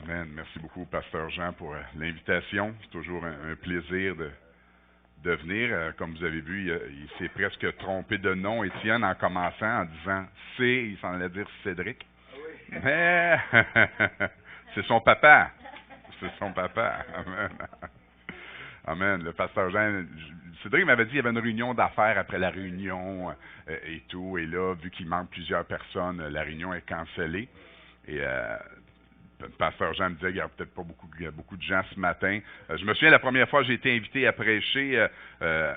Amen. Merci beaucoup, Pasteur Jean, pour l'invitation. C'est toujours un plaisir de venir. Comme vous avez vu, il s'est presque trompé de nom, Étienne, en commençant, en disant C, il s'en allait dire Cédric. Mais c'est son papa. C'est son papa. Amen. Amen. Le pasteur Jean, Cédric m'avait dit qu'il y avait une réunion d'affaires après la réunion et tout. Et là, vu qu'il manque plusieurs personnes, la réunion est cancellée. Et le pasteur Jean me disait qu'il n'y a peut-être pas beaucoup de gens ce matin. Je me souviens la première fois que j'ai été invité à prêcher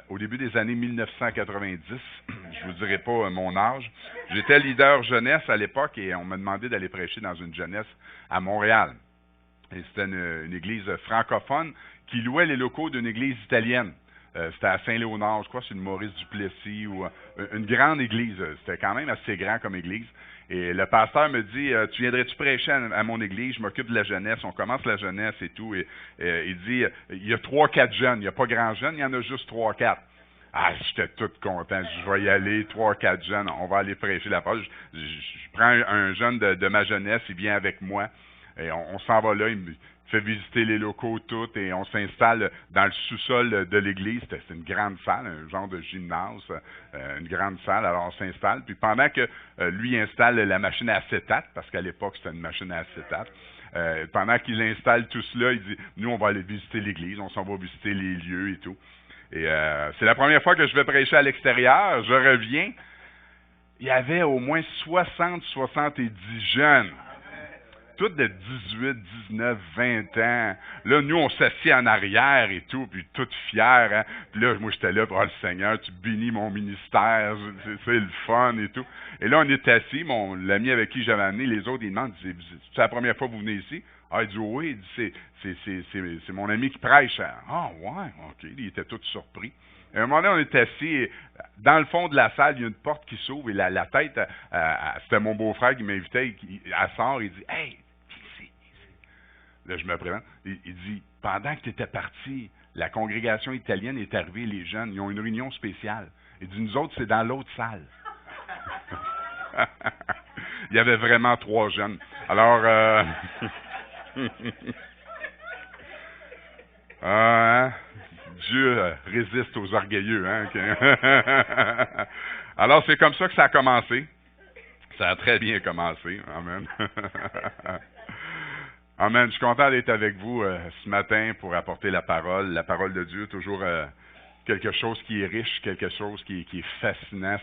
au début des années 1990. Je vous dirai pas mon âge. J'étais leader jeunesse à l'époque et on m'a demandé d'aller prêcher dans une jeunesse à Montréal. Et c'était une église francophone qui louait les locaux d'une église italienne. C'était à Saint-Léonard, je crois, c'est une Maurice Duplessis ou une grande église. C'était quand même assez grand comme église. Et le pasteur me dit, tu viendrais-tu prêcher à mon église? Je m'occupe de la jeunesse, on commence la jeunesse et tout. Et il dit, il y a 3-4 jeunes, il n'y a pas grand jeunes, il y en a juste 3-4. Ah, j'étais tout content, je vais y aller, 3-4 jeunes, on va aller prêcher la parole. Je prends un jeune de ma jeunesse, il vient avec moi, et on s'en va là, il me fait visiter les locaux tout, et on s'installe dans le sous-sol de l'église. C'était une grande salle, un genre de gymnase, une grande salle. Alors on s'installe, puis pendant que lui installe la machine à acétate, parce qu'à l'époque c'était une machine à acétate, pendant qu'il installe tout cela, il dit, nous on va aller visiter l'église, on s'en va visiter les lieux et tout. Et c'est la première fois que je vais prêcher à l'extérieur, je reviens, il y avait au moins 60-70 jeunes. Tous de 18, 19, 20 ans. Là, nous, on s'assied en arrière et tout, puis tout fiers. Hein? Puis là, moi, j'étais là, le Seigneur, tu bénis mon ministère, c'est le fun et tout. Et là, on est assis, l'ami avec qui j'avais amené, les autres, ils demandent, c'est la première fois que vous venez ici? Ah, il dit, oui, il dit, c'est mon ami qui prêche. Ah, ouais, OK. Il était tout surpris. Et à un moment donné, on est assis, et dans le fond de la salle, il y a une porte qui s'ouvre, et la tête, c'était mon beau-frère qui m'invitait, elle sort, il dit, hey, ici. Là, je me présente, il dit, pendant que tu étais parti, la congrégation italienne est arrivée, les jeunes, ils ont une réunion spéciale. Il dit, nous autres, c'est dans l'autre salle. Il y avait vraiment 3 jeunes. Alors, Dieu résiste aux orgueilleux. Hein? Alors, c'est comme ça que ça a commencé. Ça a très bien commencé. Amen. Amen. Je suis content d'être avec vous ce matin pour apporter la parole de Dieu, toujours quelque chose qui est riche, quelque chose qui est fascinant.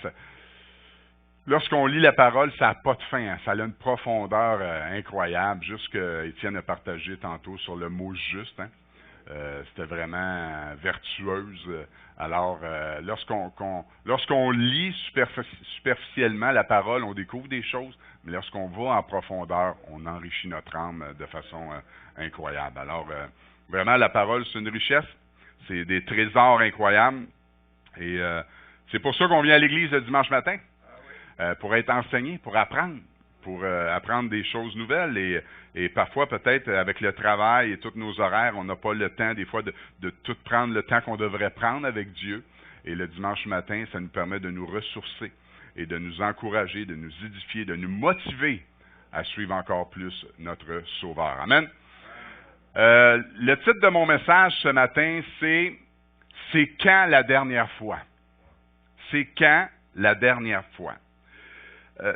Lorsqu'on lit la parole, ça n'a pas de fin. Hein? Ça a une profondeur incroyable, juste que Étienne a partagé tantôt sur le mot juste. Hein? C'était vraiment vertueuse. Alors, lorsqu'on lit superficiellement la parole, on découvre des choses, mais lorsqu'on va en profondeur, on enrichit notre âme de façon incroyable. Alors, vraiment, la parole, c'est une richesse, c'est des trésors incroyables, et c'est pour ça qu'on vient à l'église le dimanche matin, pour être enseigné, pour apprendre des choses nouvelles, et parfois peut-être avec le travail et tous nos horaires, on n'a pas le temps des fois de tout prendre le temps qu'on devrait prendre avec Dieu, et le dimanche matin, ça nous permet de nous ressourcer et de nous encourager, de nous édifier, de nous motiver à suivre encore plus notre Sauveur. Amen. Le titre de mon message ce matin, c'est « C'est quand la dernière fois? » C'est quand la dernière fois?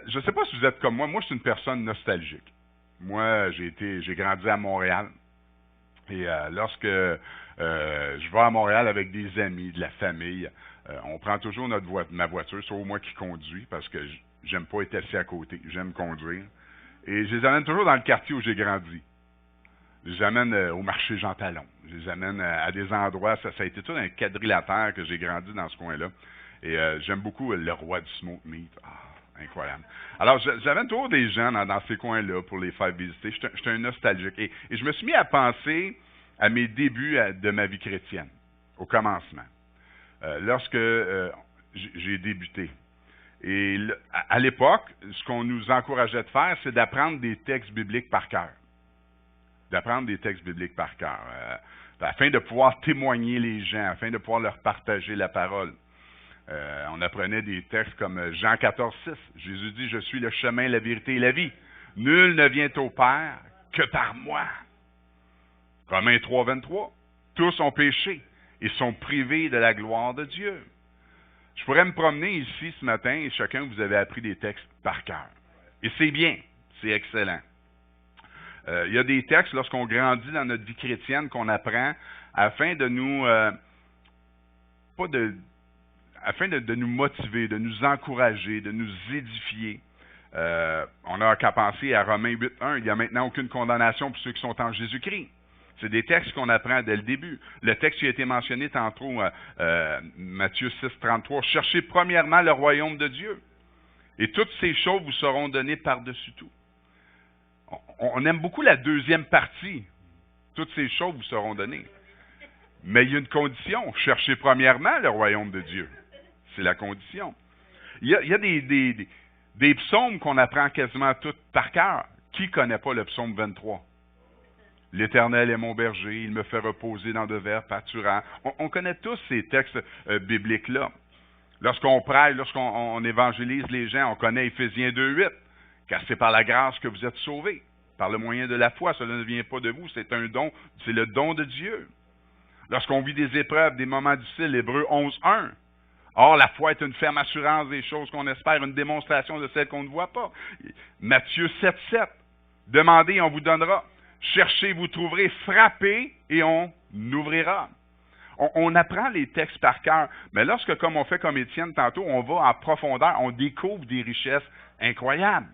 Je ne sais pas si vous êtes comme moi. Moi, je suis une personne nostalgique. Moi, j'ai grandi à Montréal. Et lorsque je vais à Montréal avec des amis, de la famille, on prend toujours ma voiture, sauf moi qui conduis, parce que j'aime pas être assis à côté. J'aime conduire. Et je les amène toujours dans le quartier où j'ai grandi. Je les amène au marché Jean Talon. Je les amène à des endroits. Ça a été tout un quadrilatère que j'ai grandi dans ce coin-là. Et j'aime beaucoup le roi du smoke meat. Incroyable. Alors, j'avais toujours des gens dans ces coins-là pour les faire visiter. J'étais un nostalgique. Et je me suis mis à penser à mes débuts de ma vie chrétienne, au commencement, lorsque j'ai débuté. Et à l'époque, ce qu'on nous encourageait de faire, c'est d'apprendre des textes bibliques par cœur. D'apprendre des textes bibliques par cœur, afin de pouvoir témoigner les gens, afin de pouvoir leur partager la parole. On apprenait des textes comme Jean 14, 6. Jésus dit, « Je suis le chemin, la vérité et la vie. Nul ne vient au Père que par moi. Romains 3, 23. Tous ont péché et sont privés de la gloire de Dieu. Je pourrais me promener ici ce matin et chacun, vous avez appris des textes par cœur. Et c'est bien, c'est excellent. Il y a des textes, lorsqu'on grandit dans notre vie chrétienne, qu'on apprend afin de nous... afin de nous motiver, de nous encourager, de nous édifier. On n'a qu'à penser à Romains 8.1, il n'y a maintenant aucune condamnation pour ceux qui sont en Jésus-Christ. C'est des textes qu'on apprend dès le début. Le texte qui a été mentionné tantôt, Matthieu 6.33, « Cherchez premièrement le royaume de Dieu, et toutes ces choses vous seront données par-dessus tout. » On aime beaucoup la deuxième partie. « Toutes ces choses vous seront données. » Mais il y a une condition. « Cherchez premièrement le royaume de Dieu. » C'est la condition. Il y a des psaumes qu'on apprend quasiment toutes par cœur. Qui ne connaît pas le psaume 23? L'Éternel est mon berger, il me fait reposer dans de verts pâturages. On connaît tous ces textes bibliques-là. Lorsqu'on prêche, lorsqu'on évangélise les gens, on connaît Éphésiens 2.8, car c'est par la grâce que vous êtes sauvés, par le moyen de la foi. Cela ne vient pas de vous, c'est un don, c'est le don de Dieu. Lorsqu'on vit des épreuves, des moments difficiles, Hébreux 11.1. Or, la foi est une ferme assurance des choses qu'on espère, une démonstration de celles qu'on ne voit pas. Matthieu 7.7. Demandez et on vous donnera. Cherchez, vous trouverez, frappez et on ouvrira. On apprend les textes par cœur, mais lorsque, comme on fait comme Étienne tantôt, on va en profondeur, on découvre des richesses incroyables.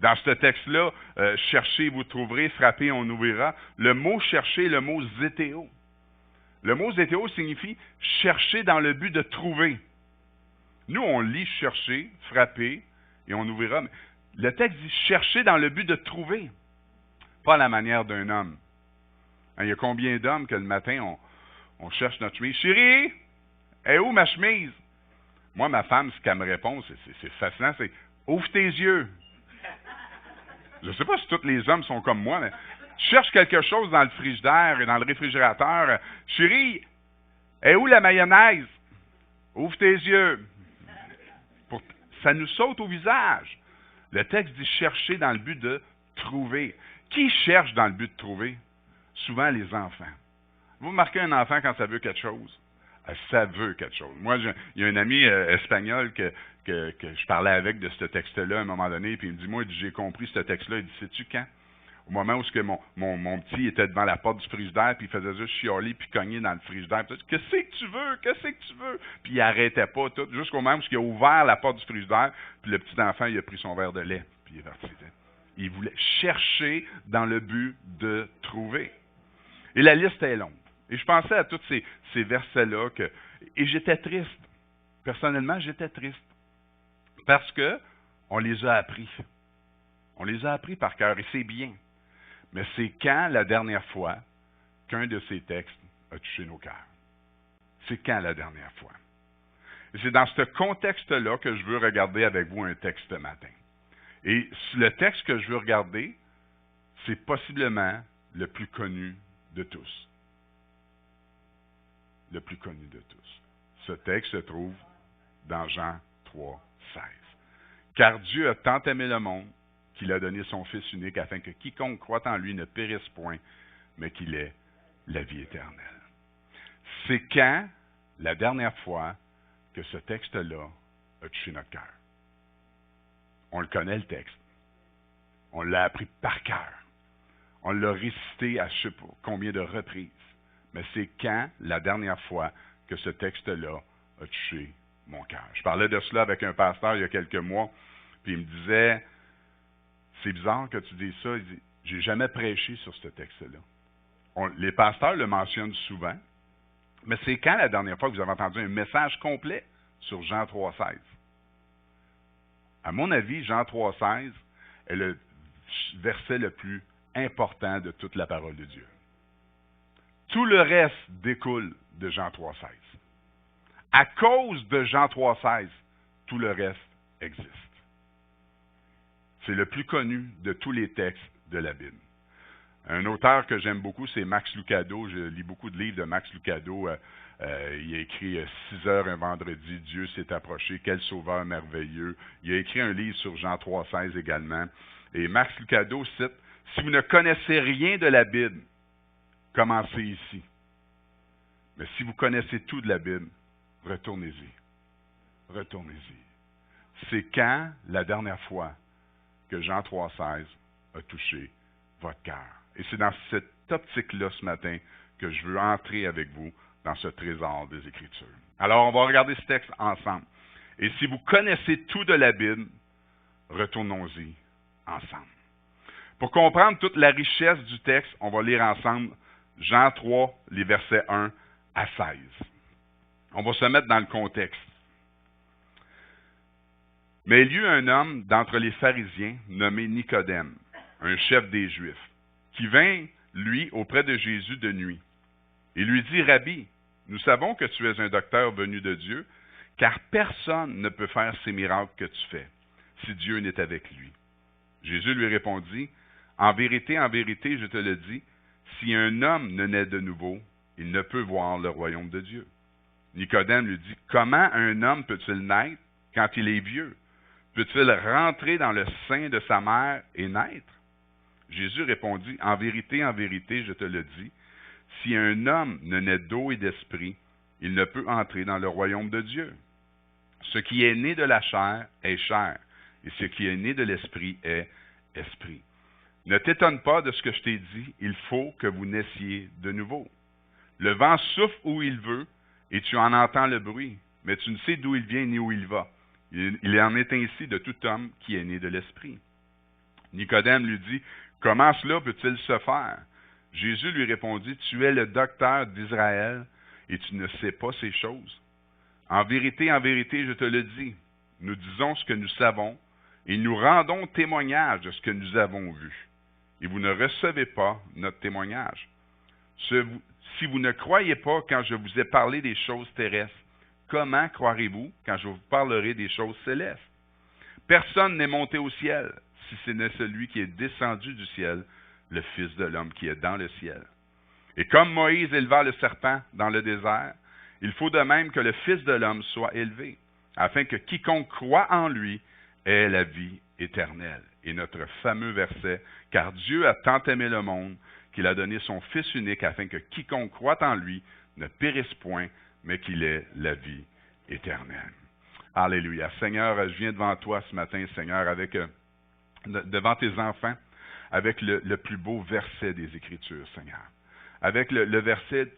Dans ce texte-là, cherchez, vous trouverez, frappez, on ouvrira. Le mot chercher, le mot zétéo. Le mot zétéo signifie chercher dans le but de trouver. Nous, on lit chercher, frapper et on ouvrira. Mais le texte dit chercher dans le but de trouver. Pas à la manière d'un homme. Hein, il y a combien d'hommes que le matin, on cherche notre chemise. « Chérie, est où ma chemise? » Moi, ma femme, ce qu'elle me répond, c'est fascinant, c'est « Ouvre tes yeux. » Je ne sais pas si tous les hommes sont comme moi, mais tu cherches quelque chose dans le frigidaire et dans le réfrigérateur. « Chérie, est où la mayonnaise? Ouvre tes yeux. » Ça nous saute au visage. Le texte dit « chercher dans le but de trouver ». Qui cherche dans le but de trouver? Souvent les enfants. Vous remarquez un enfant quand ça veut quelque chose? Ça veut quelque chose. Moi, il y a un ami espagnol que je parlais avec de ce texte-là à un moment donné, puis il me dit, moi, j'ai compris ce texte-là. Il dit, sais-tu quand? Au moment où mon petit était devant la porte du frigidaire, puis il faisait juste chialer, puis cogner dans le frigidaire. Puis, qu'est-ce que tu veux? Qu'est-ce que tu veux? Puis il arrêtait pas, tout, jusqu'au moment où il a ouvert la porte du frigidaire, puis le petit enfant, il a pris son verre de lait, puis il est parti. Il voulait chercher dans le but de trouver. Et la liste est longue. Et je pensais à tous ces versets-là, et j'étais triste. Personnellement, j'étais triste. Parce que on les a appris. On les a appris par cœur, et c'est bien. Mais c'est quand la dernière fois qu'un de ces textes a touché nos cœurs? C'est quand la dernière fois? Et c'est dans ce contexte-là que je veux regarder avec vous un texte ce matin. Et le texte que je veux regarder, c'est possiblement le plus connu de tous. Le plus connu de tous. Ce texte se trouve dans Jean 3, 16. Car Dieu a tant aimé le monde qu'il a donné son Fils unique afin que quiconque croit en lui ne périsse point, mais qu'il ait la vie éternelle. C'est quand, la dernière fois, que ce texte-là a touché notre cœur. On le connaît, le texte. On l'a appris par cœur. On l'a récité à je ne sais pas combien de reprises. Mais c'est quand, la dernière fois, que ce texte-là a touché mon cœur. Je parlais de cela avec un pasteur il y a quelques mois, puis il me disait, c'est bizarre que tu dises ça. Il dit, j'ai jamais prêché sur ce texte-là. Les pasteurs le mentionnent souvent, mais c'est quand la dernière fois que vous avez entendu un message complet sur Jean 3,16? À mon avis, Jean 3,16 est le verset le plus important de toute la parole de Dieu. Tout le reste découle de Jean 3,16. À cause de Jean 3,16, tout le reste existe. C'est le plus connu de tous les textes de la Bible. Un auteur que j'aime beaucoup, c'est Max Lucado. Je lis beaucoup de livres de Max Lucado. Il a écrit 6 heures un vendredi, Dieu s'est approché, quel sauveur merveilleux. Il a écrit un livre sur Jean 3,16 également. Et Max Lucado cite, Si vous ne connaissez rien de la Bible, commencez ici. Mais si vous connaissez tout de la Bible, retournez-y. Retournez-y. C'est quand la dernière fois que Jean 3,16 a touché votre cœur. Et c'est dans cette optique-là ce matin que je veux entrer avec vous dans ce trésor des Écritures. Alors, on va regarder ce texte ensemble. Et si vous connaissez tout de la Bible, retournons-y ensemble. Pour comprendre toute la richesse du texte, on va lire ensemble Jean 3, les versets 1 à 16. On va se mettre dans le contexte. Mais il y eut un homme d'entre les pharisiens nommé Nicodème, un chef des Juifs, qui vint, lui, auprès de Jésus de nuit. Il lui dit, « Rabbi, nous savons que tu es un docteur venu de Dieu, car personne ne peut faire ces miracles que tu fais, si Dieu n'est avec lui. » Jésus lui répondit, « En vérité, je te le dis, si un homme ne naît de nouveau, il ne peut voir le royaume de Dieu. » Nicodème lui dit, « Comment un homme peut-il naître quand il est vieux? Peut-il rentrer dans le sein de sa mère et naître? » Jésus répondit, « En vérité, je te le dis, si un homme ne naît d'eau et d'esprit, il ne peut entrer dans le royaume de Dieu. Ce qui est né de la chair est chair, et ce qui est né de l'esprit est esprit. Ne t'étonne pas de ce que je t'ai dit, il faut que vous naissiez de nouveau. Le vent souffle où il veut, et tu en entends le bruit, mais tu ne sais d'où il vient ni où il va. Il en est ainsi de tout homme qui est né de l'esprit. » Nicodème lui dit, « Comment cela peut-il se faire? » Jésus lui répondit, « Tu es le docteur d'Israël, et tu ne sais pas ces choses. En vérité, je te le dis, nous disons ce que nous savons, et nous rendons témoignage de ce que nous avons vu. Et vous ne recevez pas notre témoignage. Si vous ne croyez pas quand je vous ai parlé des choses terrestres, comment croirez-vous quand je vous parlerai des choses célestes? Personne n'est monté au ciel, si ce n'est celui qui est descendu du ciel, le Fils de l'homme qui est dans le ciel. Et comme Moïse éleva le serpent dans le désert, il faut de même que le Fils de l'homme soit élevé, afin que quiconque croit en lui ait la vie éternelle. » Et notre fameux verset, « Car Dieu a tant aimé le monde qu'il a donné son Fils unique, afin que quiconque croit en lui ne périsse point, mais qu'il ait la vie éternelle. » Alléluia. Seigneur, je viens devant toi ce matin, Seigneur, avec devant tes enfants, avec le plus beau verset des Écritures, Seigneur. Avec le verset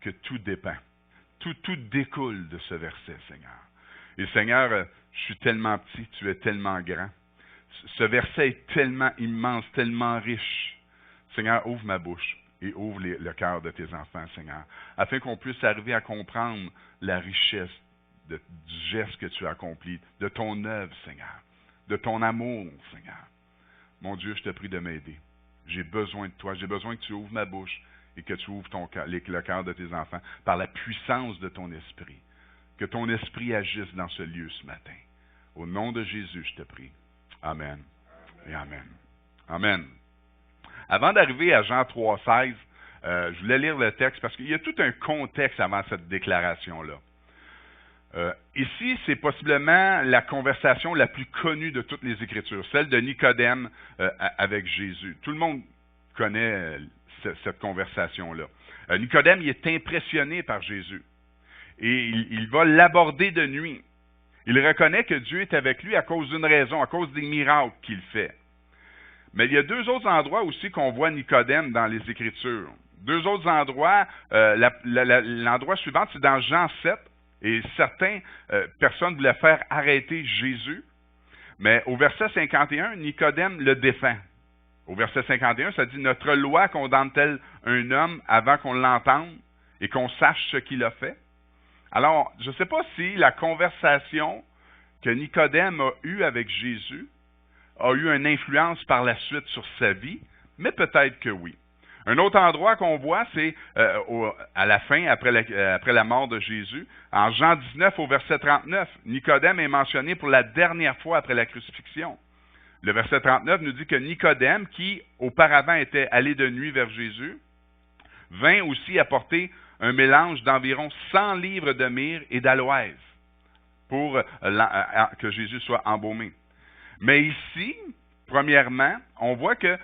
que tout dépend. Tout découle de ce verset, Seigneur. Et Seigneur, je suis tellement petit, tu es tellement grand. Ce verset est tellement immense, tellement riche. Seigneur, ouvre ma bouche et ouvre le cœur de tes enfants, Seigneur, afin qu'on puisse arriver à comprendre la richesse du geste que tu as accompli, de ton œuvre, Seigneur, de ton amour, Seigneur. Mon Dieu, je te prie de m'aider. J'ai besoin de toi. J'ai besoin que tu ouvres ma bouche et que tu ouvres le cœur de tes enfants par la puissance de ton esprit. Que ton esprit agisse dans ce lieu ce matin. Au nom de Jésus, je te prie. Amen. Et amen. Amen. Avant d'arriver à Jean 3,16, je voulais lire le texte parce qu'il y a tout un contexte avant cette déclaration-là. Ici, c'est possiblement la conversation la plus connue de toutes les Écritures, celle de Nicodème avec Jésus. Tout le monde connaît cette conversation-là. Nicodème, il est impressionné par Jésus et il va l'aborder de nuit. Il reconnaît que Dieu est avec lui à cause d'une raison, à cause des miracles qu'il fait. Mais il y a deux autres endroits aussi qu'on voit Nicodème dans les Écritures. Deux autres endroits, l'endroit suivant, c'est dans Jean 7, et certaines personnes voulaient faire arrêter Jésus, mais au verset 51, Nicodème le défend. Au verset 51, ça dit « Notre loi condamne-t-elle un homme avant qu'on l'entende et qu'on sache ce qu'il a fait? » Alors, je ne sais pas si la conversation que Nicodème a eue avec Jésus a eu une influence par la suite sur sa vie, mais peut-être que oui. Un autre endroit qu'on voit, c'est à la fin, après la mort de Jésus, en Jean 19 au verset 39, Nicodème est mentionné pour la dernière fois après la crucifixion. Le verset 39 nous dit que Nicodème, qui auparavant était allé de nuit vers Jésus, vint aussi apporter un mélange d'environ 100 livres de myrrhe et d'aloès pour que Jésus soit embaumé. Mais ici, premièrement, on voit que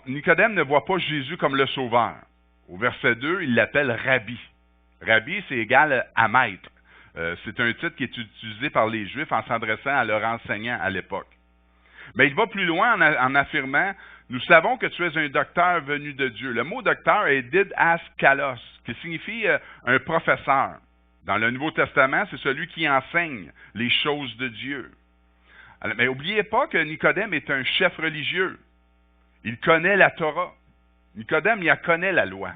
Nicodème ne voit pas Jésus comme le sauveur. Au verset 2, il l'appelle Rabbi. Rabbi, c'est égal à maître. C'est un titre qui est utilisé par les Juifs en s'adressant à leur enseignant à l'époque. Mais il va plus loin en affirmant « Nous savons que tu es un docteur venu de Dieu ». Le mot docteur est « didaskalos », qui signifie un professeur. Dans le Nouveau Testament, c'est celui qui enseigne les choses de Dieu. Alors, mais n'oubliez pas que Nicodème est un chef religieux. Il connaît la Torah. Nicodème, il connaît la loi.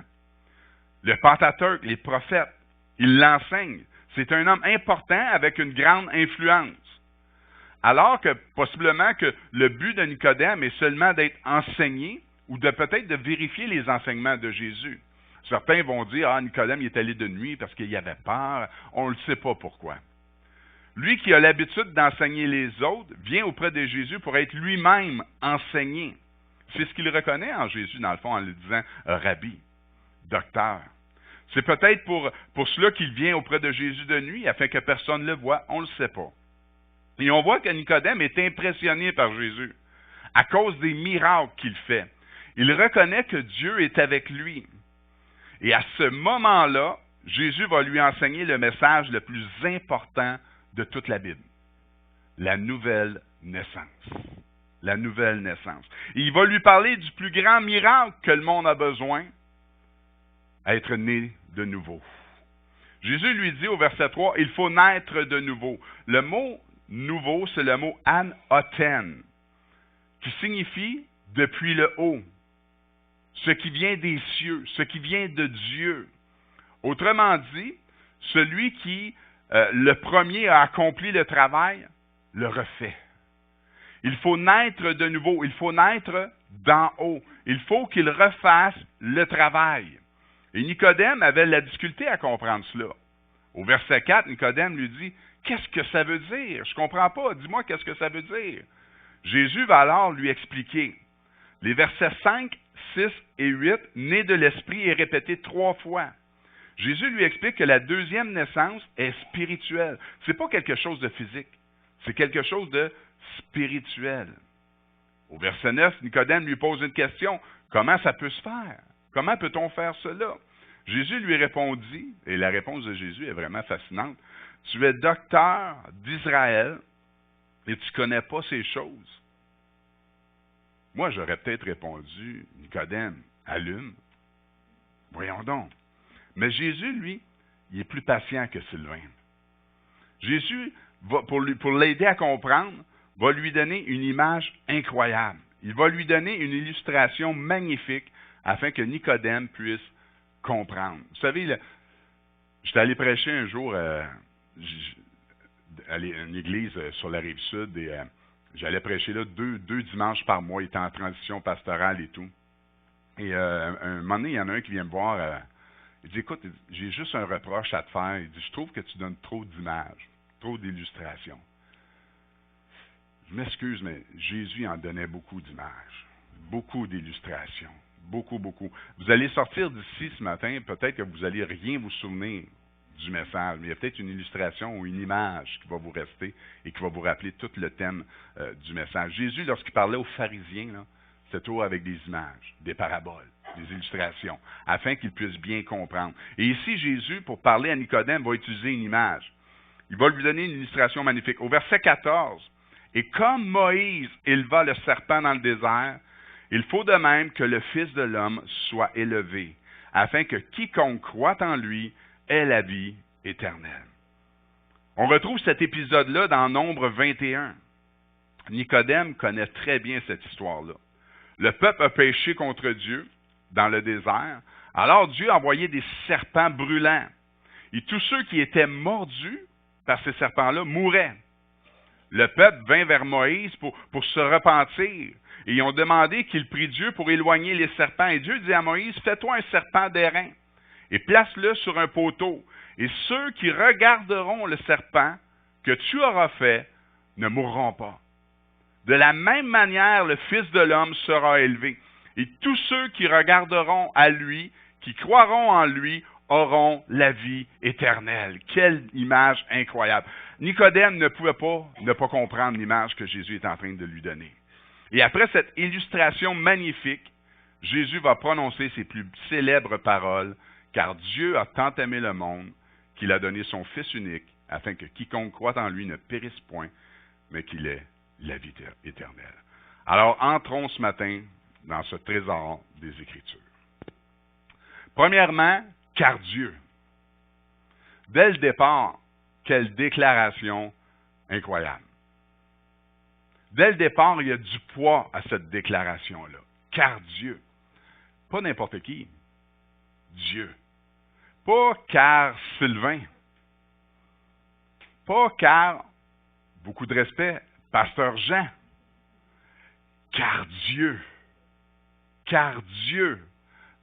Le Pentateuque, les prophètes, il l'enseigne. C'est un homme important avec une grande influence. Alors que possiblement que le but de Nicodème est seulement d'être enseigné ou de peut-être de vérifier les enseignements de Jésus. Certains vont dire, Nicodème, il est allé de nuit parce qu'il avait peur. On ne le sait pas pourquoi. Lui qui a l'habitude d'enseigner les autres vient auprès de Jésus pour être lui-même enseigné. C'est ce qu'il reconnaît en Jésus, dans le fond, en lui disant « Rabbi, docteur ». C'est peut-être pour cela qu'il vient auprès de Jésus de nuit, afin que personne ne le voie, on ne le sait pas. Et on voit que Nicodème est impressionné par Jésus, à cause des miracles qu'il fait. Il reconnaît que Dieu est avec lui. Et à ce moment-là, Jésus va lui enseigner le message le plus important de toute la Bible. La nouvelle naissance. La nouvelle naissance. Et il va lui parler du plus grand miracle que le monde a besoin, être né de nouveau. Jésus lui dit au verset 3, il faut naître de nouveau. Le mot nouveau, c'est le mot anoten, qui signifie depuis le haut, ce qui vient des cieux, ce qui vient de Dieu. Autrement dit, celui qui, le premier, a accompli le travail, le refait. Il faut naître de nouveau, il faut naître d'en haut. Il faut qu'il refasse le travail. Et Nicodème avait la difficulté à comprendre cela. Au verset 4, Nicodème lui dit, « Qu'est-ce que ça veut dire? Je ne comprends pas, dis-moi qu'est-ce que ça veut dire. » Jésus va alors lui expliquer. Les versets 5, 6 et 8, « Né de l'Esprit » est répété 3 fois. Jésus lui explique que la deuxième naissance est spirituelle. Ce n'est pas quelque chose de physique, c'est quelque chose de spirituel. Au verset 9, Nicodème lui pose une question. Comment ça peut se faire? Comment peut-on faire cela? Jésus lui répondit, et la réponse de Jésus est vraiment fascinante. Tu es docteur d'Israël et tu ne connais pas ces choses. Moi, j'aurais peut-être répondu, Nicodème, allume. Voyons donc. Mais Jésus, lui, il est plus patient que Sylvain. Jésus, pour l'aider à comprendre, va lui donner une image incroyable. Il va lui donner une illustration magnifique afin que Nicodème puisse comprendre. Vous savez, j'étais allé prêcher un jour à une église sur la Rive-Sud et j'allais prêcher là deux dimanches par mois. Il était en transition pastorale et tout. Et un moment donné, il y en a un qui vient me voir. Il dit, écoute, j'ai juste un reproche à te faire. Il dit, je trouve que tu donnes trop d'images, trop d'illustrations. Je m'excuse, mais Jésus en donnait beaucoup d'images, beaucoup d'illustrations, beaucoup. Vous allez sortir d'ici ce matin, peut-être que vous n'allez rien vous souvenir du message, mais il y a peut-être une illustration ou une image qui va vous rester et qui va vous rappeler tout le thème du message. Jésus, lorsqu'il parlait aux pharisiens, c'était toujours avec des images, des paraboles, des illustrations, afin qu'ils puissent bien comprendre. Et ici, Jésus, pour parler à Nicodème, va utiliser une image. Il va lui donner une illustration magnifique. Au verset 14, « Et comme Moïse éleva le serpent dans le désert, il faut de même que le Fils de l'homme soit élevé, afin que quiconque croit en lui ait la vie éternelle. » On retrouve cet épisode-là dans Nombre 21. Nicodème connaît très bien cette histoire-là. Le peuple a péché contre Dieu dans le désert. Alors Dieu a envoyé des serpents brûlants. Et tous ceux qui étaient mordus par ces serpents-là mouraient. Le peuple vint vers Moïse pour se repentir. Et ils ont demandé qu'il prie Dieu pour éloigner les serpents. Et Dieu dit à Moïse, « Fais-toi un serpent d'airain et place-le sur un poteau. Et ceux qui regarderont le serpent que tu auras fait ne mourront pas. De la même manière, le Fils de l'homme sera élevé. Et tous ceux qui regarderont à lui, qui croiront en lui, auront la vie éternelle. » Quelle image incroyable. Nicodème ne pouvait pas ne pas comprendre l'image que Jésus est en train de lui donner. Et après cette illustration magnifique, Jésus va prononcer ses plus célèbres paroles, car Dieu a tant aimé le monde qu'il a donné son Fils unique, afin que quiconque croit en lui ne périsse point, mais qu'il ait la vie éternelle. Alors, entrons ce matin dans ce trésor des Écritures. Premièrement, car Dieu. Dès le départ, quelle déclaration incroyable. Dès le départ, il y a du poids à cette déclaration-là. Car Dieu. Pas n'importe qui. Dieu. Pas car Sylvain. Pas car, beaucoup de respect, Pasteur Jean. Car Dieu. Car Dieu.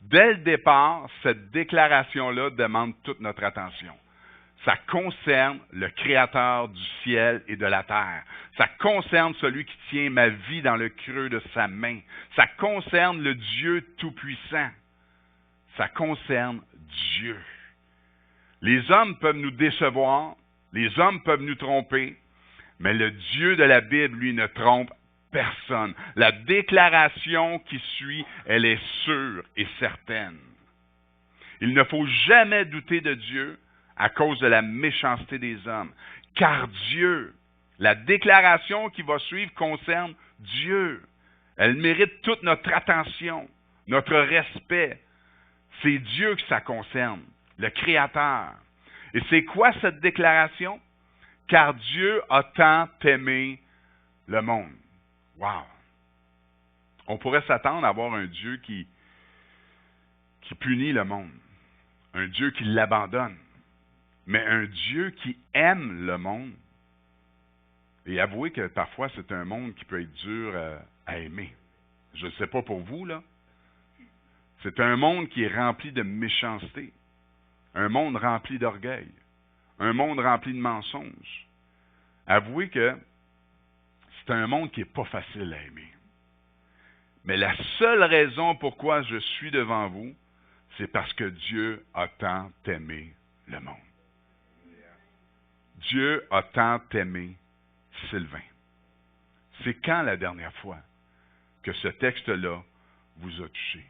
Dès le départ, cette déclaration-là demande toute notre attention. Ça concerne le Créateur du ciel et de la terre. Ça concerne celui qui tient ma vie dans le creux de sa main. Ça concerne le Dieu Tout-Puissant. Ça concerne Dieu. Les hommes peuvent nous décevoir, les hommes peuvent nous tromper, mais le Dieu de la Bible, lui, ne trompe personne. La déclaration qui suit, elle est sûre et certaine. Il ne faut jamais douter de Dieu à cause de la méchanceté des hommes. Car Dieu, la déclaration qui va suivre concerne Dieu. Elle mérite toute notre attention, notre respect. C'est Dieu que ça concerne, le Créateur. Et c'est quoi cette déclaration? Car Dieu a tant aimé le monde. Wow! On pourrait s'attendre à avoir un Dieu qui punit le monde, un Dieu qui l'abandonne, mais un Dieu qui aime le monde. Et avouez que parfois c'est un monde qui peut être dur à aimer. Je ne sais pas pour vous, là. C'est un monde qui est rempli de méchanceté, un monde rempli d'orgueil, un monde rempli de mensonges. Avouez que c'est un monde qui n'est pas facile à aimer. Mais la seule raison pourquoi je suis devant vous, c'est parce que Dieu a tant aimé le monde. Dieu a tant aimé Sylvain. C'est quand la dernière fois que ce texte-là vous a touché?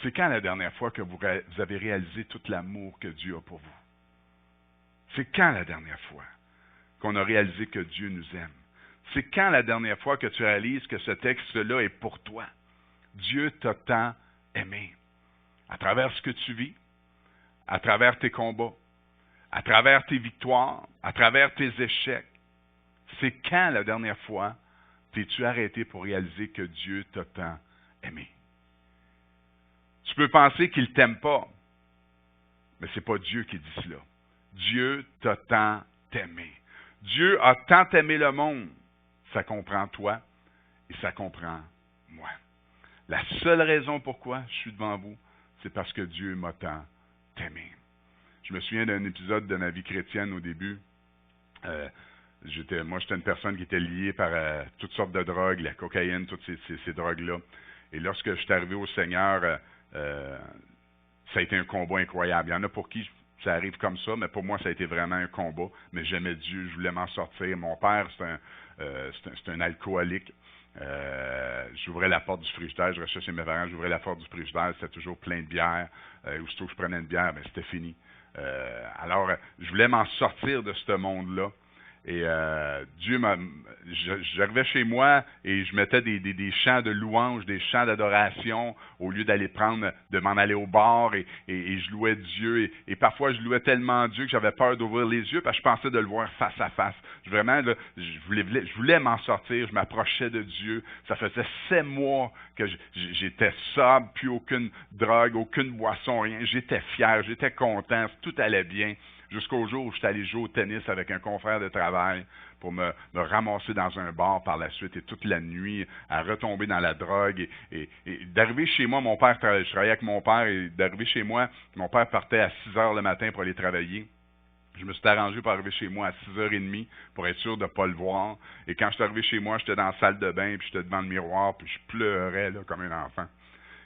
C'est quand la dernière fois que vous avez réalisé tout l'amour que Dieu a pour vous? C'est quand la dernière fois qu'on a réalisé que Dieu nous aime? C'est quand la dernière fois que tu réalises que ce texte-là est pour toi? Dieu t'a tant aimé. À travers ce que tu vis, à travers tes combats, à travers tes victoires, à travers tes échecs. C'est quand la dernière fois t'es-tu arrêté pour réaliser que Dieu t'a tant aimé? Tu peux penser qu'il ne t'aime pas, mais ce n'est pas Dieu qui dit cela. Dieu t'a tant aimé. Dieu a tant aimé le monde. Ça comprend toi et ça comprend moi. La seule raison pourquoi je suis devant vous, c'est parce que Dieu m'a tant aimé. Je me souviens d'un épisode de ma vie chrétienne au début. J'étais une personne qui était liée par toutes sortes de drogues, la cocaïne, toutes ces drogues-là. Et lorsque je suis arrivé au Seigneur, ça a été un combat incroyable. Il y en a pour qui ça arrive comme ça, mais pour moi, ça a été vraiment un combat. Mais j'aimais Dieu, je voulais m'en sortir. Mon père, c'est un alcoolique. J'ouvrais la porte du frigidaire, je restais chez mes parents, j'ouvrais la porte du frigidaire, c'était toujours plein de bière. Aussitôt que je prenais une bière, ben, c'était fini. Alors, je voulais m'en sortir de ce monde-là. Et j'arrivais chez moi et je mettais des chants de louange, des chants d'adoration, au lieu de m'en aller au bar et je louais Dieu. Et parfois, je louais tellement Dieu que j'avais peur d'ouvrir les yeux parce que je pensais de le voir face à face. Vraiment, là, je voulais m'en sortir, je m'approchais de Dieu. Ça faisait 7 mois que j'étais sobre, plus aucune drogue, aucune boisson, rien. J'étais fier, j'étais content, tout allait bien. Jusqu'au jour où je suis allé jouer au tennis avec un confrère de travail pour me ramasser dans un bar par la suite et toute la nuit à retomber dans la drogue et d'arriver chez moi, je travaillais avec mon père et d'arriver chez moi, mon père partait à 6 heures le matin pour aller travailler. Je me suis arrangé pour arriver chez moi à 6h30 pour être sûr de ne pas le voir. Et quand je suis arrivé chez moi, j'étais dans la salle de bain, puis j'étais devant le miroir, puis je pleurais là, comme un enfant.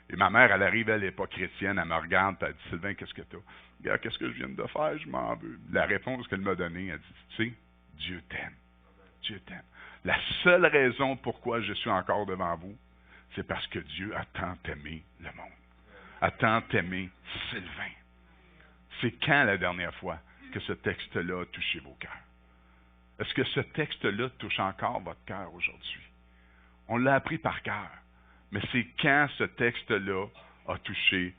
Et ma mère, elle arrive, elle n'est pas chrétienne, elle me regarde, puis elle dit « Sylvain, qu'est-ce que tu as? » Regarde, qu'est-ce que je viens de faire? Je m'en veux. La réponse qu'elle m'a donnée, elle dit « Tu sais, Dieu t'aime. Dieu t'aime. » La seule raison pourquoi je suis encore devant vous, c'est parce que Dieu a tant aimé le monde, a tant aimé Sylvain. C'est quand la dernière fois que ce texte-là a touché vos cœurs? Est-ce que ce texte-là touche encore votre cœur aujourd'hui? On l'a appris par cœur, mais c'est quand ce texte-là a touché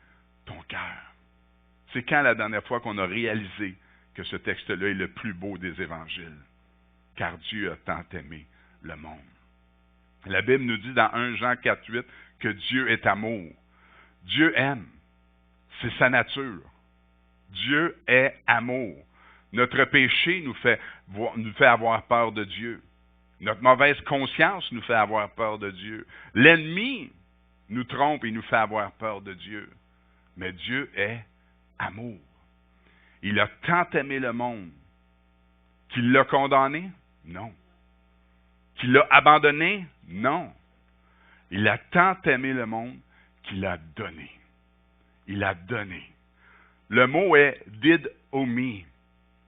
ton cœur? C'est quand la dernière fois qu'on a réalisé que ce texte-là est le plus beau des évangiles? Car Dieu a tant aimé le monde. La Bible nous dit dans 1 Jean 4,8 que Dieu est amour. Dieu aime. C'est sa nature. Dieu est amour. Notre péché nous fait avoir peur de Dieu. Notre mauvaise conscience nous fait avoir peur de Dieu. L'ennemi nous trompe et nous fait avoir peur de Dieu. Mais Dieu est amour. Il a tant aimé le monde qu'il l'a condamné? Non. Qu'il l'a abandonné? Non. Il a tant aimé le monde qu'il a donné. Il a donné. Le mot est didomi.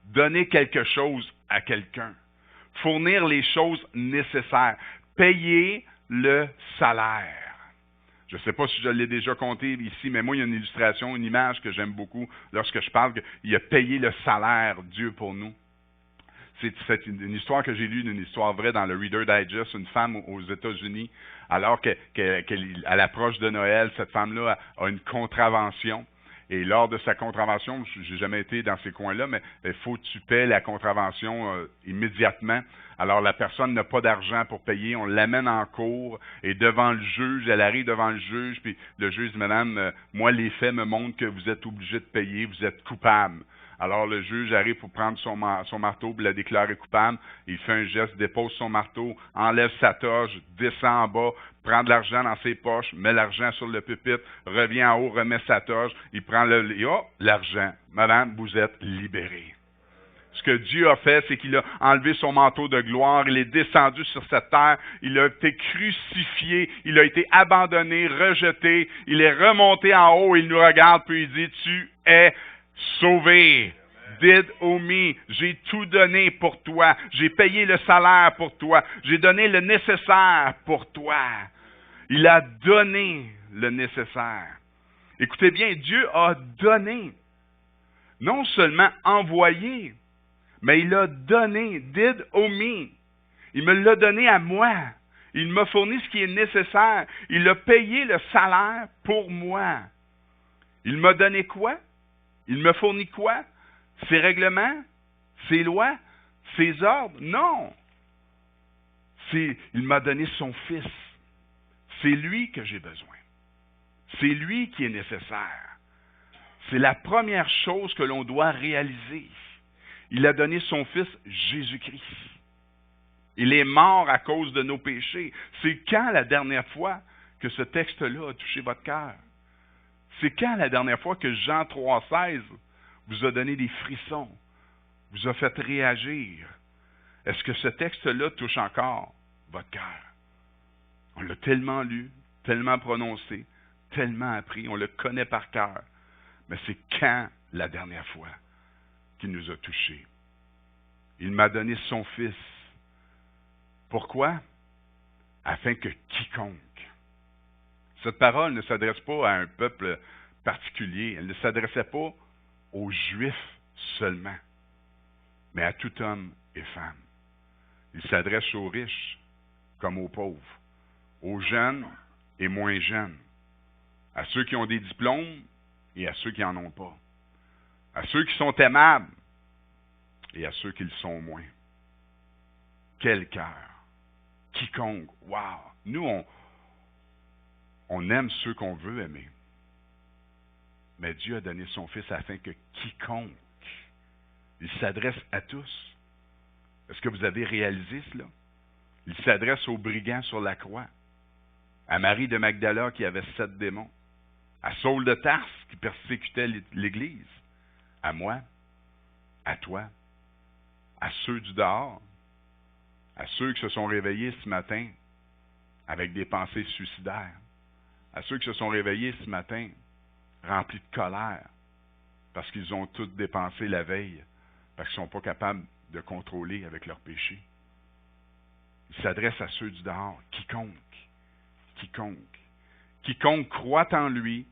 Donner quelque chose à quelqu'un. Fournir les choses nécessaires. Payer le salaire. Je ne sais pas si je l'ai déjà compté ici, mais moi, il y a une illustration, une image que j'aime beaucoup lorsque je parle qu'il a payé le salaire, Dieu, pour nous. C'est une histoire que j'ai lue, une histoire vraie dans le Reader Digest, une femme aux États-Unis, alors à l'approche de Noël, cette femme-là a une contravention. Et lors de sa contravention, je n'ai jamais été dans ces coins-là, mais il faut que tu paies la contravention immédiatement. Alors la personne n'a pas d'argent pour payer, on l'amène en cour et devant le juge, elle arrive devant le juge, puis le juge dit, madame, moi les faits me montrent que vous êtes obligé de payer, vous êtes coupable. Alors le juge arrive pour prendre son marteau, pour la déclarer coupable. Il fait un geste, dépose son marteau, enlève sa toge, descend en bas, prend de l'argent dans ses poches, met l'argent sur le pupitre, revient en haut, remet sa toge, il prend l'argent. Madame, vous êtes libérée. Ce que Dieu a fait, c'est qu'il a enlevé son manteau de gloire, il est descendu sur cette terre, il a été crucifié, il a été abandonné, rejeté, il est remonté en haut, il nous regarde, puis il dit, tu es sauvé. Didomi, j'ai tout donné pour toi. J'ai payé le salaire pour toi. J'ai donné le nécessaire pour toi. Il a donné le nécessaire. Écoutez bien, Dieu a donné. Non seulement envoyé, mais il a donné. Didomi. Il me l'a donné à moi. Il m'a fourni ce qui est nécessaire. Il a payé le salaire pour moi. Il m'a donné quoi? Il me fournit quoi? Ses règlements? Ses lois? Ses ordres? Non. Il m'a donné son Fils. C'est lui que j'ai besoin. C'est lui qui est nécessaire. C'est la première chose que l'on doit réaliser. Il a donné son Fils Jésus-Christ. Il est mort à cause de nos péchés. C'est quand la dernière fois que ce texte-là a touché votre cœur? C'est quand la dernière fois que Jean 3,16 vous a donné des frissons, vous a fait réagir? Est-ce que ce texte-là touche encore votre cœur? On l'a tellement lu, tellement prononcé, tellement appris, on le connaît par cœur. Mais c'est quand la dernière fois qu'il nous a touchés? Il m'a donné son Fils. Pourquoi? Afin que quiconque. Cette parole ne s'adresse pas à un peuple particulier. Elle ne s'adressait pas aux Juifs seulement, mais à tout homme et femme. Il s'adresse aux riches comme aux pauvres, aux jeunes et moins jeunes, à ceux qui ont des diplômes et à ceux qui n'en ont pas, à ceux qui sont aimables et à ceux qui le sont moins. Quel cœur! Quiconque! Wow! Nous, on aime ceux qu'on veut aimer. Mais Dieu a donné son Fils afin que quiconque, il s'adresse à tous. Est-ce que vous avez réalisé cela? Il s'adresse aux brigands sur la croix, à Marie de Magdala qui avait 7 démons, à Saul de Tarse qui persécutait l'Église, à moi, à toi, à ceux du dehors, à ceux qui se sont réveillés ce matin avec des pensées suicidaires, à ceux qui se sont réveillés ce matin remplis de colère parce qu'ils ont tout dépensé la veille, parce qu'ils ne sont pas capables de contrôler avec leurs péchés. Il s'adresse à ceux du dehors, quiconque. quiconque croit en lui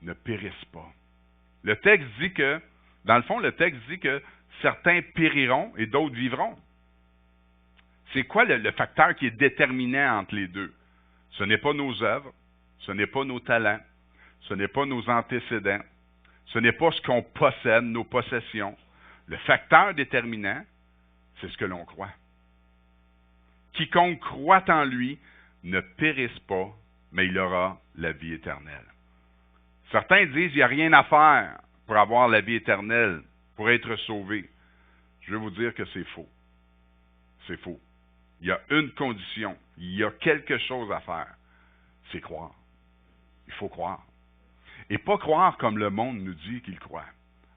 ne périsse pas. Le texte dit que, dans le fond, le texte dit que certains périront et d'autres vivront. C'est quoi le facteur qui est déterminant entre les deux? Ce n'est pas nos œuvres, ce n'est pas nos talents, ce n'est pas nos antécédents, ce n'est pas ce qu'on possède, nos possessions. Le facteur déterminant, c'est ce que l'on croit. Quiconque croit en lui ne périsse pas, mais il aura la vie éternelle. Certains disent qu'il n'y a rien à faire pour avoir la vie éternelle, pour être sauvé. Je vais vous dire que c'est faux. C'est faux. Il y a une condition, il y a quelque chose à faire, c'est croire. Il faut croire. Et pas croire comme le monde nous dit qu'il croit.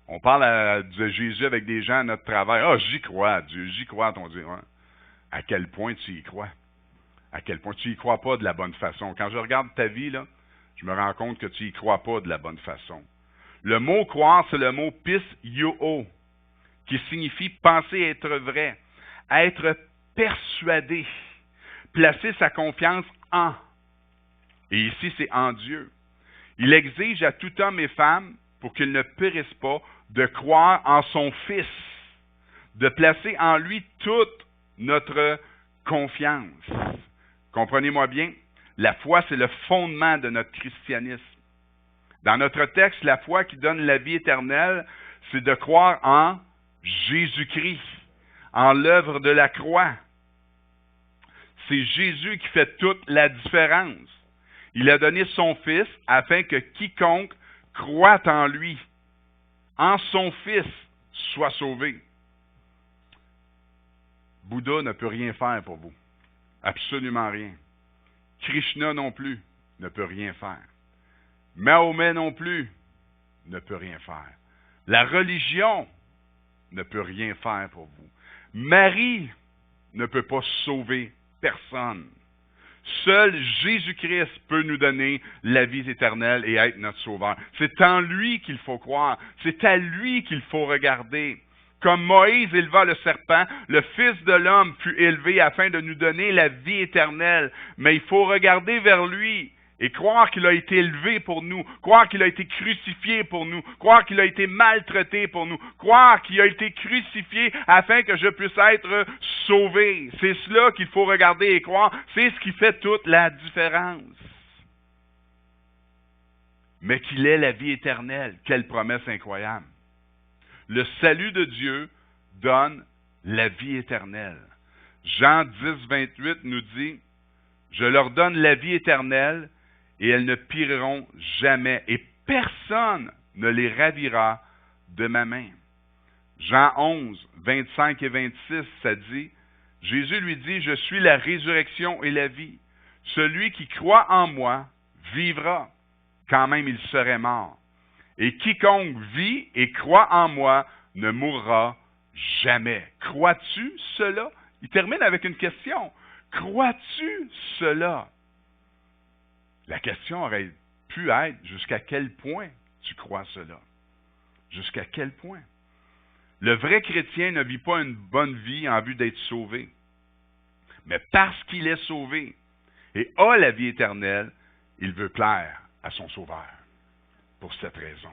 On parle de Jésus avec des gens à notre travail. « Ah, j'y crois à Dieu, j'y crois à ton Dieu. Ouais. » À quel point tu y crois? À quel point tu y crois pas de la bonne façon? Quand je regarde ta vie, là, je me rends compte que tu y crois pas de la bonne façon. Le mot croire, c'est le mot pis yo, qui signifie penser être vrai, être persuadé, placer sa confiance en. Et ici, c'est en Dieu. Il exige à tout homme et femme, pour qu'ils ne périssent pas, de croire en son Fils, de placer en lui toute notre confiance. Comprenez-moi bien, la foi, c'est le fondement de notre christianisme. Dans notre texte, la foi qui donne la vie éternelle, c'est de croire en Jésus-Christ, en l'œuvre de la croix. C'est Jésus qui fait toute la différence. Il a donné son Fils afin que quiconque croit en lui, en son Fils, soit sauvé. Bouddha ne peut rien faire pour vous. Absolument rien. Krishna non plus ne peut rien faire. Mahomet non plus ne peut rien faire. La religion ne peut rien faire pour vous. Marie ne peut pas sauver personne. Seul Jésus-Christ peut nous donner la vie éternelle et être notre sauveur. C'est en lui qu'il faut croire. C'est à lui qu'il faut regarder. Comme Moïse éleva le serpent, le Fils de l'homme fut élevé afin de nous donner la vie éternelle. Mais il faut regarder vers lui et croire qu'il a été élevé pour nous, croire qu'il a été crucifié pour nous, croire qu'il a été maltraité pour nous, croire qu'il a été crucifié afin que je puisse être sauvé. C'est cela qu'il faut regarder et croire. C'est ce qui fait toute la différence. Mais qu'il ait la vie éternelle. Quelle promesse incroyable. Le salut de Dieu donne la vie éternelle. Jean 10, 28 nous dit, « Je leur donne la vie éternelle, et elles ne périront jamais, et personne ne les ravira de ma main. » Jean 11, 25 et 26, ça dit, Jésus lui dit, « Je suis la résurrection et la vie. Celui qui croit en moi vivra, quand même il serait mort. Et quiconque vit et croit en moi ne mourra jamais. » Crois-tu cela? Il termine avec une question. Crois-tu cela? La question aurait pu être jusqu'à quel point tu crois cela? Jusqu'à quel point? Le vrai chrétien ne vit pas une bonne vie en vue d'être sauvé. Mais parce qu'il est sauvé et a la vie éternelle, il veut plaire à son Sauveur. Pour cette raison.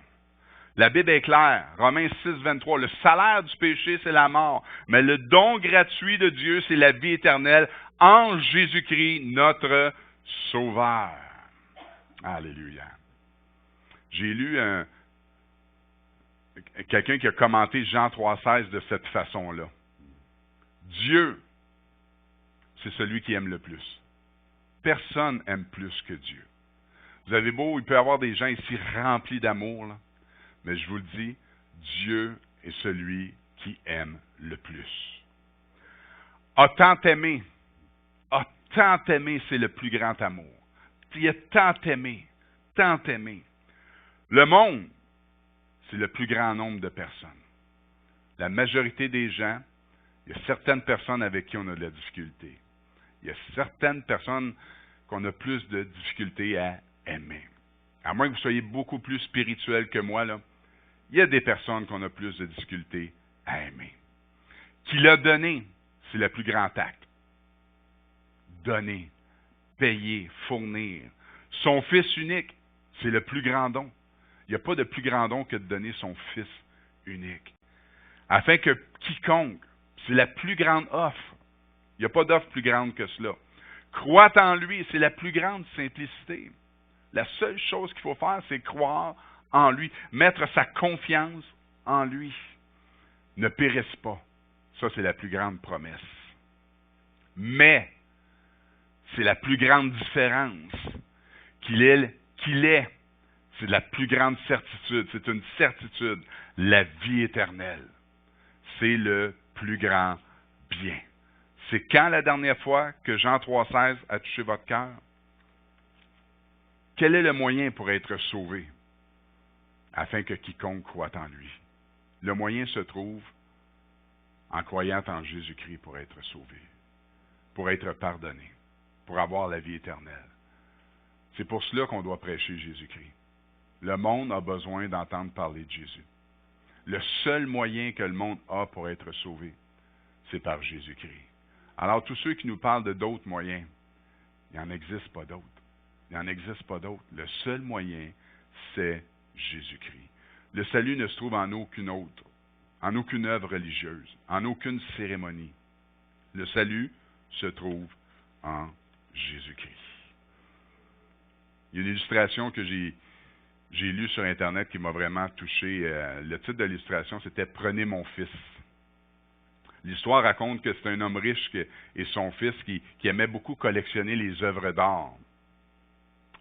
La Bible est claire. Romains 6, 23. Le salaire du péché, c'est la mort. Mais le don gratuit de Dieu, c'est la vie éternelle en Jésus-Christ, notre Sauveur. Alléluia. J'ai lu quelqu'un qui a commenté Jean 3,16 de cette façon-là. Dieu, c'est celui qui aime le plus. Personne aime plus que Dieu. Vous avez beau, il peut y avoir des gens ici remplis d'amour, là, mais je vous le dis, Dieu est celui qui aime le plus. A tant aimé, c'est le plus grand amour. Il a tant aimé, tant aimé. Le monde, c'est le plus grand nombre de personnes. La majorité des gens, il y a certaines personnes avec qui on a de la difficulté. Il y a certaines personnes qu'on a plus de difficulté à aimer. À moins que vous soyez beaucoup plus spirituel que moi, là, il y a des personnes qu'on a plus de difficulté à aimer. Qu'il a donné, c'est le plus grand acte. Donner, payer, fournir, Son Fils unique, c'est le plus grand don. Il n'y a pas de plus grand don que de donner son Fils unique. Afin que quiconque, c'est la plus grande offre. Il n'y a pas d'offre plus grande que cela. Croire en lui, c'est la plus grande simplicité. La seule chose qu'il faut faire, c'est croire en lui, mettre sa confiance en lui. Ne périsse pas. Ça, c'est la plus grande promesse. Mais, c'est la plus grande différence qu'il est. C'est la plus grande certitude. C'est une certitude. La vie éternelle. C'est le plus grand bien. C'est quand la dernière fois que Jean 3,16 a touché votre cœur? Quel est le moyen pour être sauvé? Afin que quiconque croit en lui. Le moyen se trouve en croyant en Jésus-Christ pour être sauvé, pour être pardonné, pour avoir la vie éternelle. C'est pour cela qu'on doit prêcher Jésus-Christ. Le monde a besoin d'entendre parler de Jésus. Le seul moyen que le monde a pour être sauvé, c'est par Jésus-Christ. Alors, tous ceux qui nous parlent de d'autres moyens, il n'en existe pas d'autres. Il n'en existe pas d'autres. Le seul moyen, c'est Jésus-Christ. Le salut ne se trouve en aucune autre, en aucune œuvre religieuse, en aucune cérémonie. Le salut se trouve en Jésus-Christ. Il y a une illustration que j'ai lue sur Internet qui m'a vraiment touché. Le titre de l'illustration, c'était « Prenez mon fils ». L'histoire raconte que c'est un homme riche et son fils qui aimait beaucoup collectionner les œuvres d'art.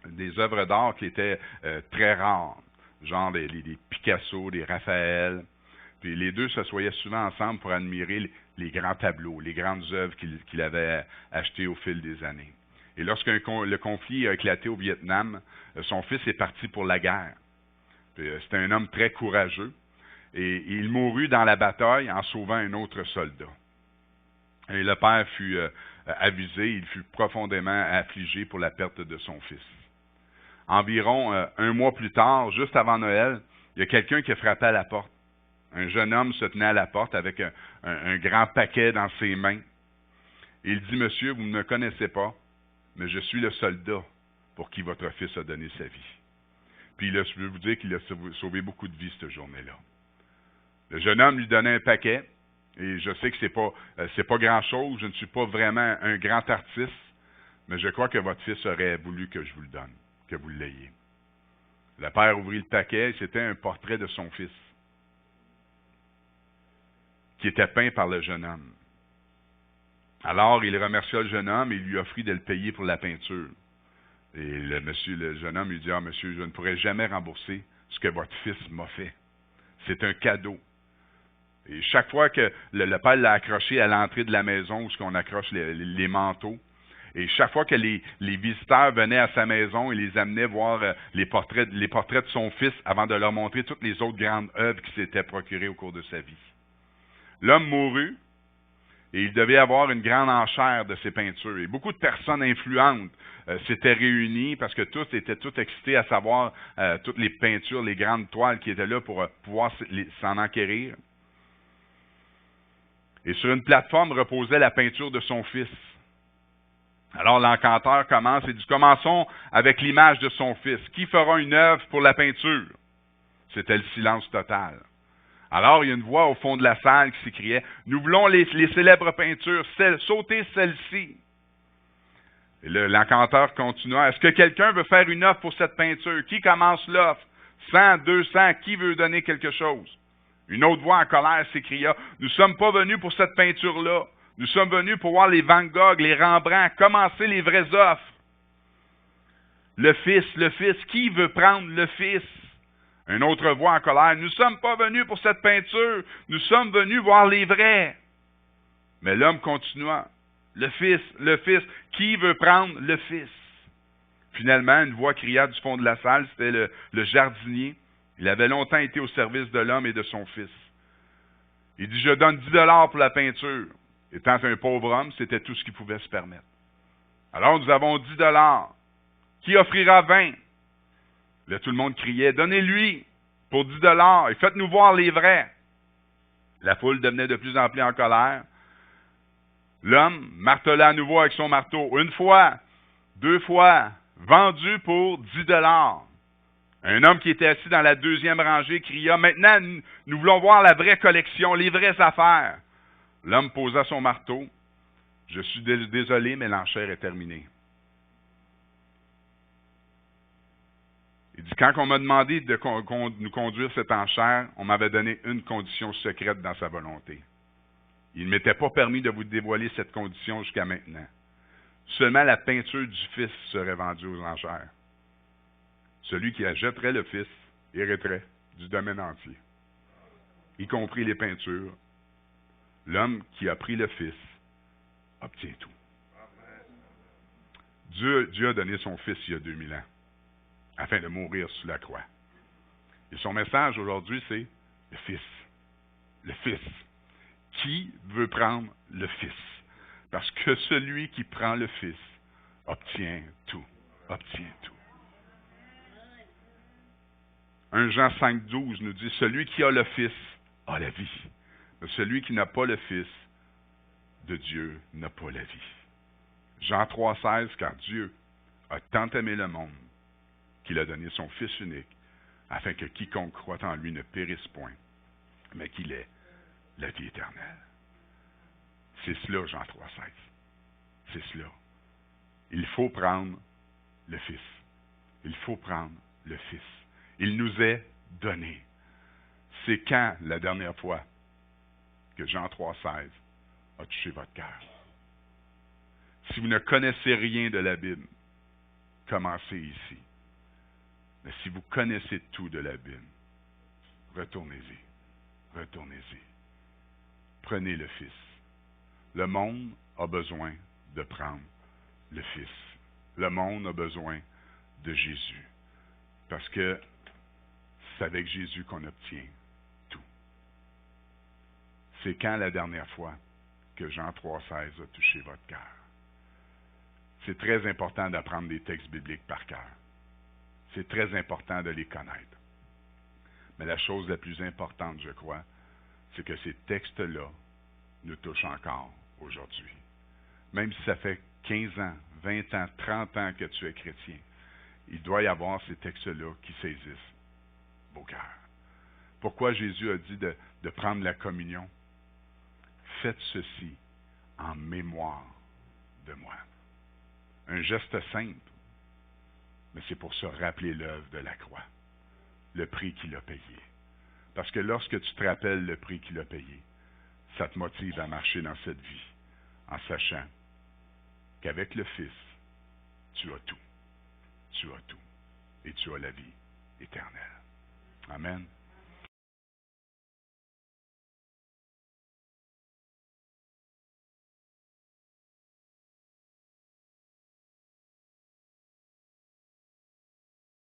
Des œuvres d'art qui étaient très rares, genre des Picasso, des Raphaël. Puis les deux s'assoyaient souvent ensemble pour admirer les grands tableaux, les grandes œuvres qu'il avait achetées au fil des années. Et lorsque le conflit a éclaté au Vietnam, son fils est parti pour la guerre. C'était un homme très courageux. Et il mourut dans la bataille en sauvant un autre soldat. Et le père fut avisé, il fut profondément affligé pour la perte de son fils. Environ un mois plus tard, juste avant Noël, il y a quelqu'un qui a frappé à la porte. Un jeune homme se tenait à la porte avec un grand paquet dans ses mains. Et il dit, « Monsieur, vous ne me connaissez pas, mais je suis le soldat pour qui votre fils a donné sa vie. » Puis je veux vous dire qu'il a sauvé beaucoup de vies cette journée-là. Le jeune homme lui donnait un paquet, et je sais que c'est pas grand-chose, je ne suis pas vraiment un grand artiste, mais je crois que votre fils aurait voulu que je vous le donne, que vous l'ayez. Le père ouvrit le paquet, et c'était un portrait de son fils, qui était peint par le jeune homme. Alors, il remercia le jeune homme et lui offrit de le payer pour la peinture. Et le jeune homme lui dit, « Ah, monsieur, je ne pourrai jamais rembourser ce que votre fils m'a fait. C'est un cadeau. » Et chaque fois que le père l'a accroché à l'entrée de la maison où on accroche les manteaux, et chaque fois que les visiteurs venaient à sa maison, il les amenait voir les portraits de son fils avant de leur montrer toutes les autres grandes œuvres qui s'étaient procurées au cours de sa vie. L'homme mourut, et il devait avoir une grande enchère de ses peintures. Et beaucoup de personnes influentes s'étaient réunies parce que tous étaient excités à savoir toutes les peintures, les grandes toiles qui étaient là pour pouvoir s'en enquérir. Et sur une plateforme reposait la peinture de son fils. Alors l'encanteur commence et dit, « Commençons avec l'image de son fils. Qui fera une œuvre pour la peinture? » C'était le silence total. Alors il y a une voix au fond de la salle qui s'écriait, « Nous voulons les célèbres peintures, sautez celle-ci. » Et l'encanteur continua, « Est-ce que quelqu'un veut faire une offre pour cette peinture? Qui commence l'offre? 100, 200, qui veut donner quelque chose? » Une autre voix en colère s'écria, « Nous ne sommes pas venus pour cette peinture-là. Nous sommes venus pour voir les Van Gogh, les Rembrandt, commencer les vraies offres. » Le fils, qui veut prendre le fils? Une autre voix en colère, « Nous ne sommes pas venus pour cette peinture. Nous sommes venus voir les vrais. » Mais l'homme continua, « Le fils, qui veut prendre le fils? » Finalement, une voix cria du fond de la salle, c'était le jardinier. Il avait longtemps été au service de l'homme et de son fils. Il dit, « Je donne 10 $ pour la peinture. » Étant un pauvre homme, c'était tout ce qu'il pouvait se permettre. Alors, nous avons 10 $. Qui offrira 20? Là, tout le monde criait, « Donnez-lui pour 10 $ et faites-nous voir les vrais. » La foule devenait de plus en plus en colère. L'homme martela à nouveau avec son marteau. Une fois, 2 fois, vendu pour 10 $. Un homme qui était assis dans la deuxième rangée cria, « Maintenant, nous voulons voir la vraie collection, les vraies affaires. » L'homme posa son marteau. « Je suis désolé, mais l'enchère est terminée. » Il dit, quand on m'a demandé de nous conduire cette enchère, on m'avait donné une condition secrète dans sa volonté. Il ne m'était pas permis de vous dévoiler cette condition jusqu'à maintenant. Seulement la peinture du Fils serait vendue aux enchères. Celui qui achèterait le Fils hériterait du domaine entier, y compris les peintures. L'homme qui a pris le Fils obtient tout. Dieu a donné son Fils il y a 2000 ans, afin de mourir sous la croix. Et son message aujourd'hui, c'est le Fils. Le Fils. Qui veut prendre le Fils? Parce que celui qui prend le Fils obtient tout. Obtient tout. 1 Jean 5,12 nous dit, celui qui a le Fils a la vie. Mais celui qui n'a pas le Fils de Dieu n'a pas la vie. Jean 3,16, car Dieu a tant aimé le monde qu'il a donné son Fils unique, afin que quiconque croit en lui ne périsse point, mais qu'il ait la vie éternelle. C'est cela, Jean 3,16. C'est cela. Il faut prendre le Fils. Il faut prendre le Fils. Il nous est donné. C'est quand la dernière fois que Jean 3,16 a touché votre cœur? Si vous ne connaissez rien de la Bible, commencez ici. Mais si vous connaissez tout de la Bible, retournez-y. Retournez-y. Prenez le Fils. Le monde a besoin de prendre le Fils. Le monde a besoin de Jésus. Parce que c'est avec Jésus qu'on obtient tout. C'est quand la dernière fois que Jean 3,16 a touché votre cœur? C'est très important d'apprendre des textes bibliques par cœur. C'est très important de les connaître. Mais la chose la plus importante, je crois, c'est que ces textes-là nous touchent encore aujourd'hui. Même si ça fait 15 ans, 20 ans, 30 ans que tu es chrétien, il doit y avoir ces textes-là qui saisissent vos cœurs. Pourquoi Jésus a dit de prendre la communion? Faites ceci en mémoire de moi. Un geste simple, mais c'est pour se rappeler l'œuvre de la croix, le prix qu'il a payé. Parce que lorsque tu te rappelles le prix qu'il a payé, ça te motive à marcher dans cette vie, en sachant qu'avec le Fils, tu as tout. Tu as tout. Et tu as la vie éternelle. Amen.